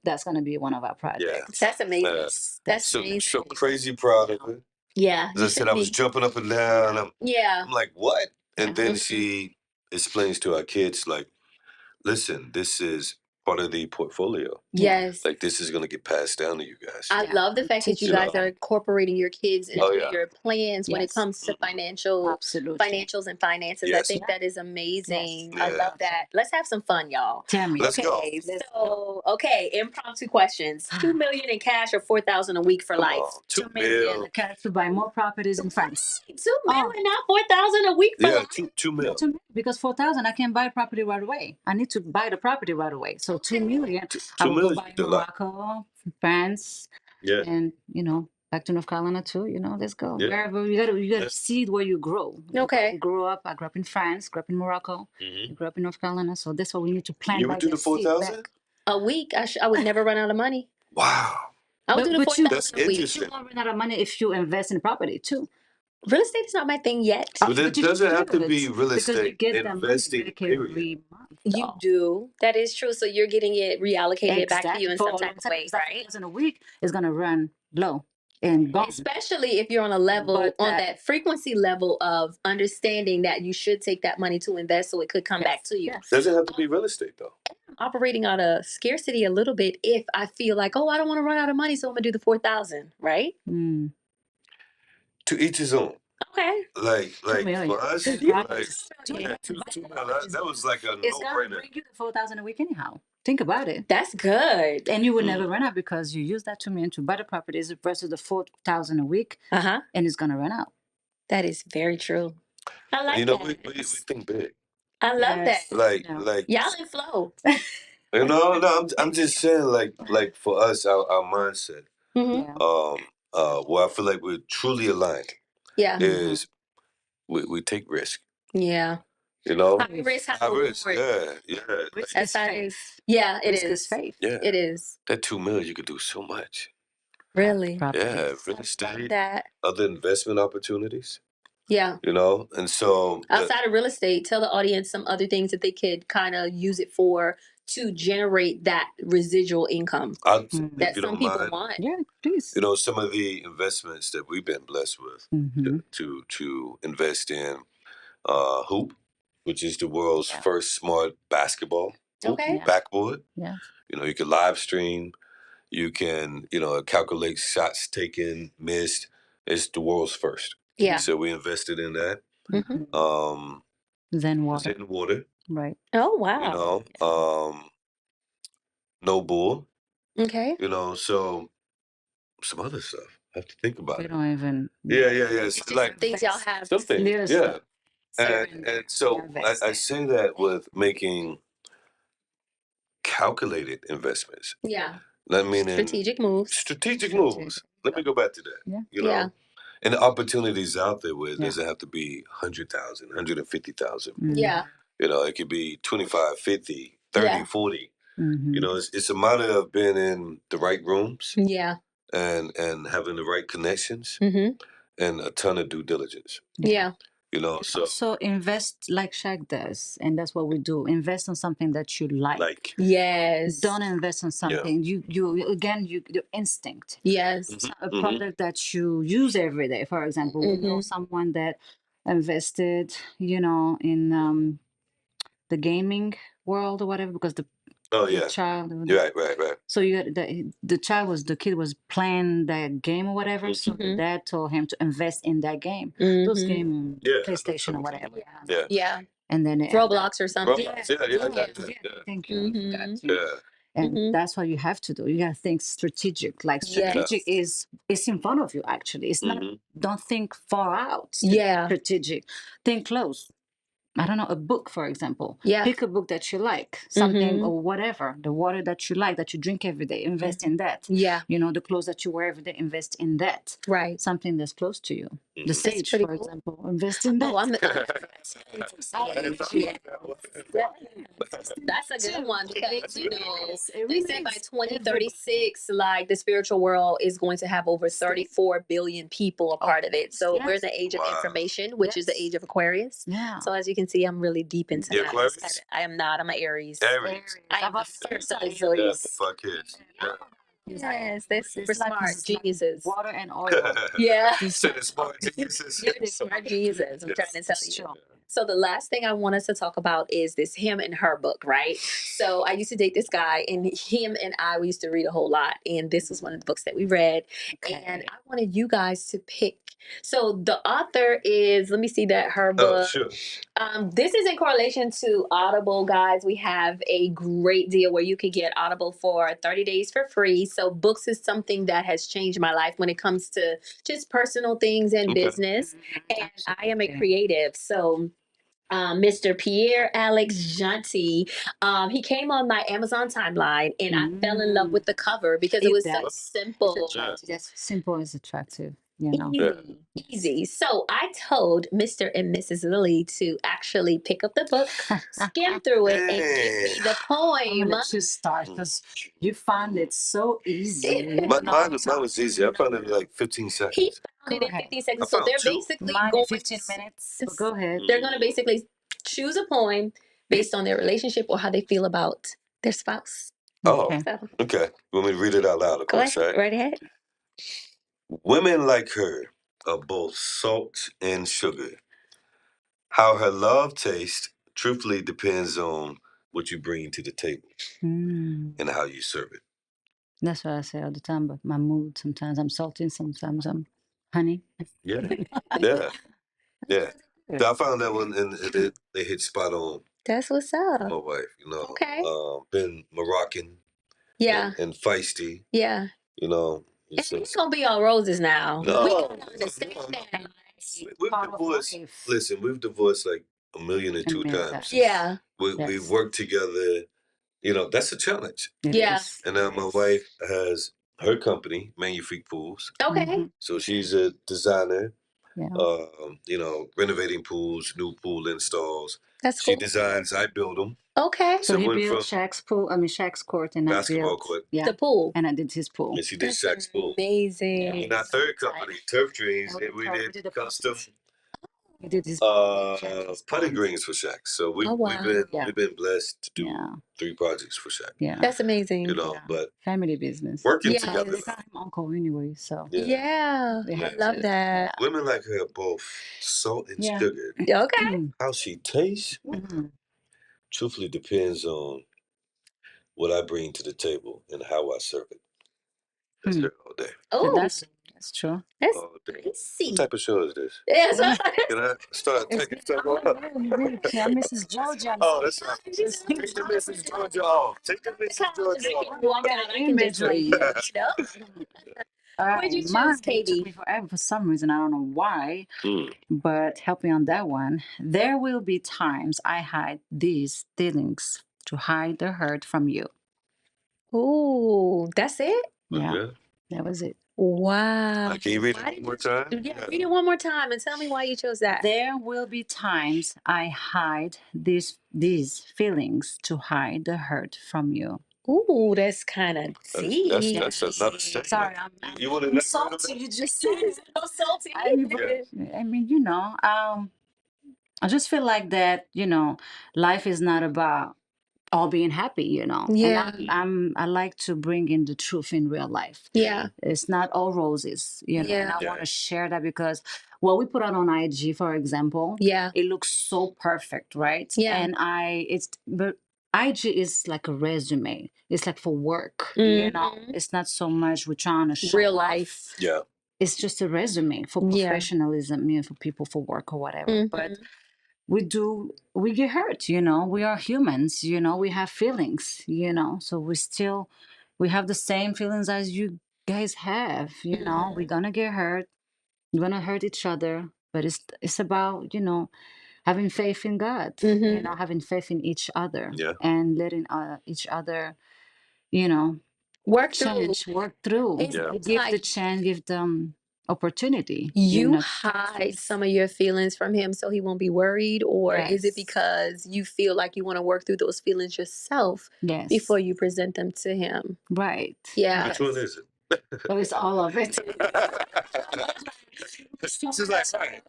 That's gonna be one of our projects. That's amazing. That's amazing. So crazy proud of her. Yeah. As I said, I was jumping up and down. I'm like, what? And then she explains to our kids, like, listen, this is part of the portfolio. Yes. Like, this is going to get passed down to you guys. I love the fact that you guys are incorporating your kids into your plans when it comes to financials and finances. I think that is amazing. I love that. Let's have some fun, y'all. Tell me. Let's go. So, impromptu questions. $2 million in cash or $4,000 a week for life? $2 million. Cash to buy more properties in France. $2 million, not $4,000 a week for life? $2 million. Because $4,000, I can't buy property right away. I need to buy the property right away. So $2 million. I will go buy Morocco, France, and back to North Carolina too. Let's go. Wherever you gotta see where you grow. Okay. I grew up in France, grew up in Morocco, grew up in North Carolina. So that's what we need to plan. You would do the 4,000 a week? I would never run out of money. Wow. I would do the 4,000 a week. Interesting. You won't run out of money if you invest in property too. Real estate is not my thing yet. But it doesn't have to be real estate. Investing, period. You do. That is true. So you're getting it reallocated back to you in some type of way, right? In a week is going to run low and gone. Especially if you're on a level, on that frequency level of understanding that you should take that money to invest so it could come back to you. Doesn't have to be real estate though. I'm operating out of scarcity a little bit if I feel like, I don't want to run out of money, so I'm going to do the 4,000, right? To each his own. Okay. Like for us, that was like a no-brainer. It's gonna bring you the 4,000 a week anyhow. Think about it. That's good. And you will never run out because you use that $2 million to buy the properties versus the 4,000 a week. And it's gonna run out. That is very true. I like that. We think big. I love that. Like y'all in flow. No, I'm just saying, like for us, our mindset. Where I feel like we're truly aligned. Is we take risk. Yeah. High risk, high risk. Yeah. Risk is faith. Yeah, it Risk is. is faith. Yeah. It is. That $2 million, you could do so much. Really? Yeah, real estate, That. other investment opportunities. Yeah. You know, and so Outside of real estate, tell the audience some other things that they could kind of use it for to generate that residual income that that some people want. Yeah, please. You know, some of the investments that we've been blessed with to invest in Hoop, which is the world's first smart basketball hoop backboard. Yeah. You know, you can live stream, you can, calculate shots taken, missed. It's the world's first. Yeah. So we invested in that. Zen water. Zen water. Right. Oh, wow. You know, no bull. Okay. You know, so some other stuff. I have to think about We it. don't even. Yeah. It's like Things y'all have. some things. Little Yeah. stuff. And so I say that with making calculated investments. Yeah. I mean, Strategic moves. Strategic moves. Let me go back to that. Yeah. You know, Yeah. and the opportunities out there where it doesn't have to be 100,000, 150,000. Yeah. You know, it could be 25, 50, 30, Yeah. 40. You know, it's a matter of being in the right rooms. Yeah. And having the right connections and a ton of due diligence. Yeah. You know, so invest like Shaq does, and that's what we do. Invest on something that you like. Yes. Don't invest on something you your instinct. Yes. A product that you use every day. For example, we know someone that invested, in the gaming world or whatever, because the child. Right. So the kid was playing that game or whatever. So the dad told him to invest in that game. Those games, PlayStation or whatever. Yeah. And then Roblox or something. Thank you. And that's what you have to do. You gotta think strategic. Like strategic is in front of you. Actually, it's not. Don't think far out. Strategic. Think close. I don't know, a book, for example. Yeah. Pick a book that you like, something or whatever. The water that you like, that you drink every day, invest in that. Yeah. You know, the clothes that you wear every day, invest in that. Right. Something that's close to you. The sage, for example, invest in that. Oh, that's a good one because, they say by 2036, like the spiritual world is going to have over 34 billion people a part of it. So we're in the age of information, which is the age of Aquarius. Yeah. So as you can see, I'm really deep into that. Aquarius? I am not. I'm an Aries. Aries. I am the first of the zodiac. Fuck kids. Yes, they're super smart geniuses. Water and oil. Yeah. Smart geniuses. They're smart geniuses. I'm trying to tell you. So the last thing I want us to talk about is this him and her book, right? So I used to date this guy, and him and we used to read a whole lot, and this was one of the books that we read. And I wanted you guys to pick. So the author is, let me see that her book. Sure. This is in correlation to Audible, guys. We have a great deal where you can get Audible for 30 days for free. So books is something that has changed my life when it comes to just personal things and business. And I am a creative. So Mr. Pierre Alex Gentil, he came on my Amazon timeline, and I fell in love with the cover because it was so simple. Yes, simple is attractive. Easy. So I told Mr. and Mrs. Lilley to actually pick up the book, skim through it, and give me the poem. To start, because you found it so easy. Mine was easy. I found it in like 15 seconds. He found it in 15 seconds. So they're basically going 15 minutes. Go ahead. They're going to basically choose a poem based on their relationship or how they feel about their spouse. Okay. You want me to read it out loud, of course, right? Right ahead. Women like her are both salt and sugar. How her love tastes truthfully depends on what you bring to the table and how you serve it. That's what I say all the time, but my mood, sometimes I'm salty, sometimes I'm honey. Yeah. So I found that one, and they hit spot on. That's what's up. My wife, Okay. been Moroccan. Yeah. And feisty. Yeah. And it's gonna be all roses now. No. We don't understand that. We've divorced. Listen, we've divorced like 1,002 times. Yeah. We've worked together. That's a challenge. Yeah. And now my wife has her company, Fruitful. Okay. So she's a designer. renovating pools, new pool installs. That's She cool. designs, I build them. Okay. So he went built from Shaq's court, and I basketball built court. The pool. and I did his pool. And she did That's Shaq's pool. amazing. In our third company, Turf Dreams, Yeah, we we did did the custom We did his putting greens for Shaq. So Oh, wow. we've been blessed to do 3 projects for Shaq. Yeah. That's amazing. You know, but Family business. working Yeah. together. They got him uncle anyway, so Yeah. they I had love to- that. Women like her are both salt and Yeah. sugar. Okay. How she tastes, truthfully depends on what I bring to the table and how I serve it. That's her all day. Oh, That's true. that's All day. spicy. What type of show is this? Yeah, so Can I start taking stuff off? Really, Mrs. Georgia. Oh, that's right. Take the Mrs. Georgia off. Take the Mrs. Georgia off. walk out, I can just leave. You know? Where'd you choose, Mine KD? took me forever for some reason. I don't know why, but help me on that one. There will be times I hide these feelings to hide the hurt from you. Ooh, that's it? Yeah, Okay. that was it. Wow. Can you read Why it did one more time? Yeah, read it one more time and tell me why you chose that. There will be times I hide these feelings to hide the hurt from you. Ooh, that's kind of deep. That's another statement. Sorry, You want to I'm salty. You just said it. I'm salty. I mean, I just feel like that, life is not about all being happy, Yeah. And I like to bring in the truth in real life. Yeah. It's not all roses, and I Yeah. want to share that because what we put out on IG, for example, it looks so perfect, right? Yeah. And but IG is like a resume. It's like for work, It's not so much we're trying to show Real off. life. Yeah. It's just a resume for professionalism, for people for work or whatever. But we get hurt, we are humans, we have feelings, so we have the same feelings as you guys have, we're gonna get hurt, we're gonna hurt each other, but it's about, having faith in God, having faith in each other, and letting each other, work through. Give the chance, give them opportunity. You hide some of your feelings from him so he won't be worried, or is it because you feel like you want to work through those feelings yourself before you present them to him? Right. Yeah. Which one is it? Oh, it's all of it. She's like, right.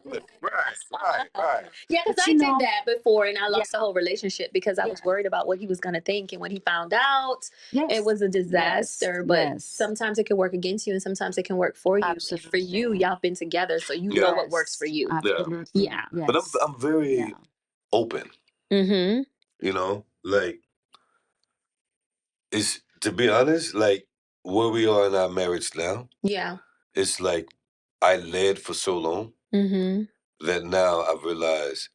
Yeah, because I did that before and I lost the whole relationship because I was worried about what he was going to think. And when he found out, it was a disaster. But sometimes it can work against you and sometimes it can work for you. Absolutely. For you, y'all been together, so you know what works for you. Absolutely. Yeah. But I'm very open. Like, it's, to be honest, like where we are in our marriage now. Yeah. It's like I led for so long that now I've realized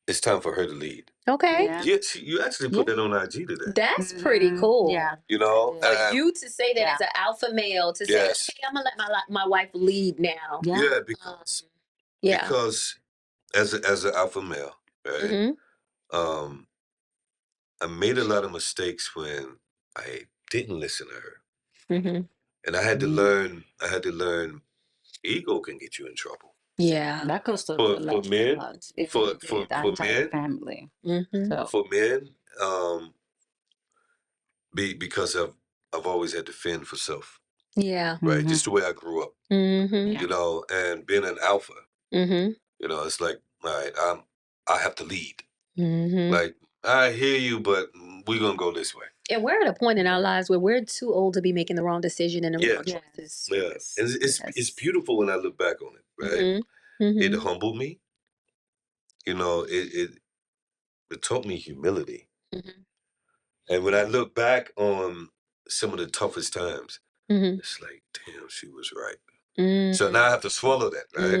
it's time for her to lead. Okay. Yeah, you actually put that on IG today. That's pretty cool. Yeah. For you to say that as an alpha male, to say, okay, I'm going to let my wife lead now. Yeah, because as an alpha male, right? I made a lot of mistakes when I didn't listen to her. And I had to learn, ego can get you in trouble. Yeah. That goes to For men, for men, family. For men, because I've always had to fend for self. Yeah. Right, just the way I grew up. And being an alpha, it's like, all right, I have to lead. Like, I hear you, but we're gonna go this way. And we're at a point in our lives where we're too old to be making the wrong decision and the wrong choices. Yeah, and it's beautiful when I look back on it. Right, it humbled me. It taught me humility. And when I look back on some of the toughest times, it's like, damn, she was right. So now I have to swallow that, right?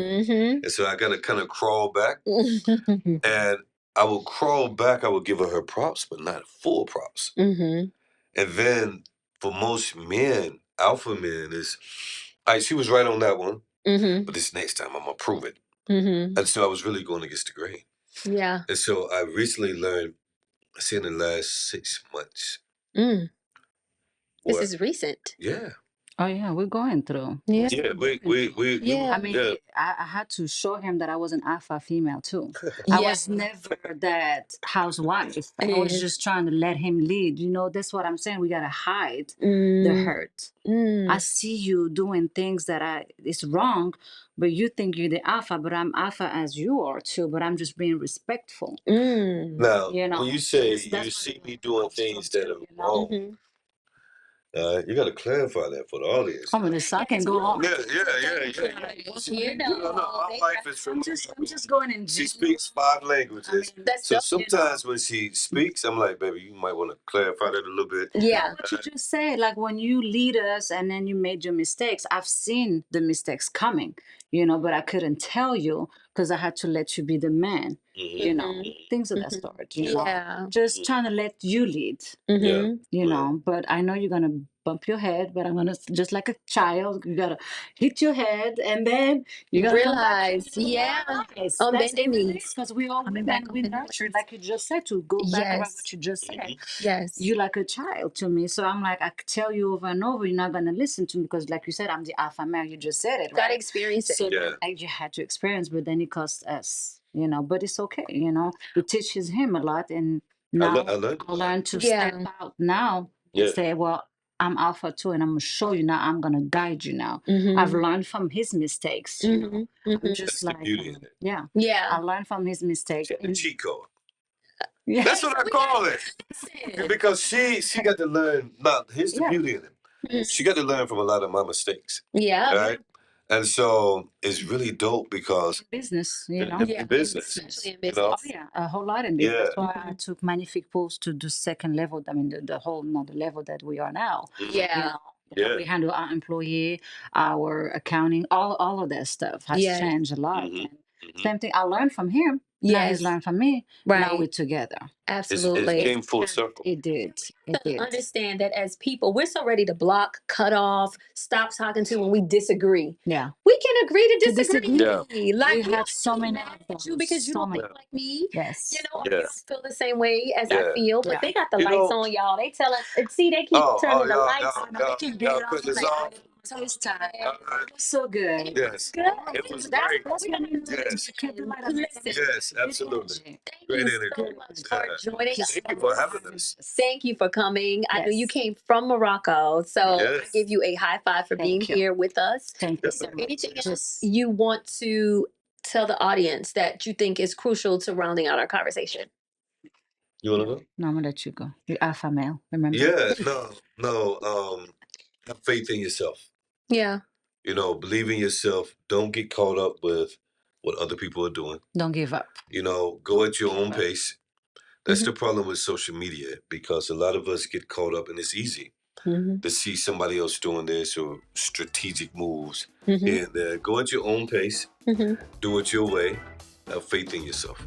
And so I got to kind of crawl back. And I will crawl back. I will give her props, but not full props. And then for most men, alpha men is, she was right on that one. But this next time I'm going to prove it. And so I was really going against the grain. Yeah. And so I recently learned, I say in the last 6 months. This is recent. Yeah. Oh yeah, we're going through. Yeah. Yeah, Yeah. I mean, I had to show him that I was an alpha female too. I Yeah. was never that housewife. I was Yeah. just trying to let him lead. You know, that's what I'm saying. We gotta hide the Mm, hurt. I mm, see you doing things that it's wrong, but you think you're the alpha, but I'm alpha as you are too. But I'm just being respectful. mm. Now, You know, when you say that's you what see it me doing comes from things that too. are You know. wrong, Mhm. you got to clarify that for the audience. Oh, this I can go on. Yeah. You know, No, my they wife is from. I'm just going in. She speaks 5 languages. That's So dope. sometimes when she speaks, I'm like, baby, you might want to clarify that a little bit. Yeah. What you just said, like when you lead us and then you made your mistakes, I've seen the mistakes coming, but I couldn't tell you because I had to let you be the man, things of that Mhm. sort, Yeah. just trying to let you lead, Yeah. Mhm. but I know you're going to bump your head, but I'm going to, just like a child, you got to hit your head and then you're going to come back. Realize, yeah. Yes, On that's bended everything knees. because we all Coming women, back on we bended nurtured, knees. like you just said, to go back around Yes. what you just said. Yes. You like a child to me. So I'm like, I could tell you over and over, you're not gonna listen to me because, like you said, I'm the alpha male. You just said it, Gotta right? experience it. So Yeah. you had to experience, but then it cost us, but it's okay, It teaches him a lot, and now I learned I learned to Yeah. step out now Yeah. and say, well, I'm alpha too, and I'm gonna show you now. I'm gonna guide you now. Mhm. I've learned from his mistakes. I'm Mhm. just That's the like, beauty in it. yeah, I Yeah. learned from his mistakes. The cheat code. Yeah. That's what I call it. Listen. Because she got to learn. Now, here's the Yeah. beauty in it. Mhm. She got to learn from a lot of my mistakes. Yeah. Right? And so it's really dope because Business, in business, Especially in you know, Oh business. yeah, a whole lot in business. Yeah. That's why I took Magnifique Pools to the second level. I mean, the whole not the level that we are now. Yeah. Yeah. We handle our employee, our accounting, all of that stuff has Yes. changed a lot. Mhm. And same thing, I learned from him. Now he's Yes. learned from me. Now Right. we're together. It Absolutely. came full circle. It did. It did. Understand that as people, we're so ready to block, cut off, stop talking to when we disagree. Yeah. We can agree to To disagree. disagree. Like We we had don't so get many mad of at you those, because you so don't many. think like me. Yes. Or you Yes. don't feel the same way as I Yeah. feel. But Yeah. they got the You lights know- on, y'all. They tell us, and see, they keep Oh, turning the y'all, lights y'all, on. y'all, They keep y'all getting putting this like, on? First time. Uh, It was so good. Yes. good. It was That's great. what we gotta do. Yes. Keep the light on. Listen, Yes, absolutely. thank Great you energy. so much for joining us. Thank you for having us. Thank you for coming. I know you Yes. came from Morocco, so I Yes. give you a high five for being Thank you. here with us. Thank you Is so there much. anything else you want to tell the audience that you think is crucial to rounding out our conversation? You want to go? No, I'm gonna let you go. You're alpha male, remember? Yeah. No. Have faith in yourself. Yeah. Believe in yourself. Don't get caught up with what other people are doing. Don't give up. Go at your own pace. That's Mhm. the problem with social media because a lot of us get caught up, and it's easy to see somebody else doing this or strategic moves here and there. Go at your own pace. Do it your way. Have faith in yourself.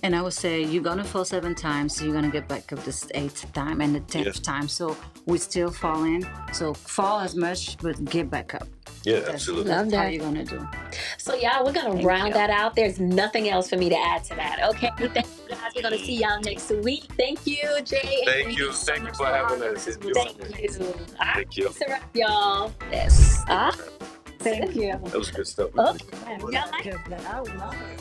And I would say you're gonna fall 7 times, so you're gonna get back up this 8th time and the 10th time. So we're still falling. So fall as much, but get back up. Yeah, That's absolutely. Love how that. you're gonna do. So, y'all, we're going to round that out. There's nothing else for me to add to that. Okay. Thank you, guys. We're going to see y'all next week. Thank you, Jay. Thank you. Thank you for having us. Enjoy. Thank you. Thank you. It's a wrap, y'all. Yes. Ah. Thank you. That was good stuff. Oh, Man, y'all like good. I love it.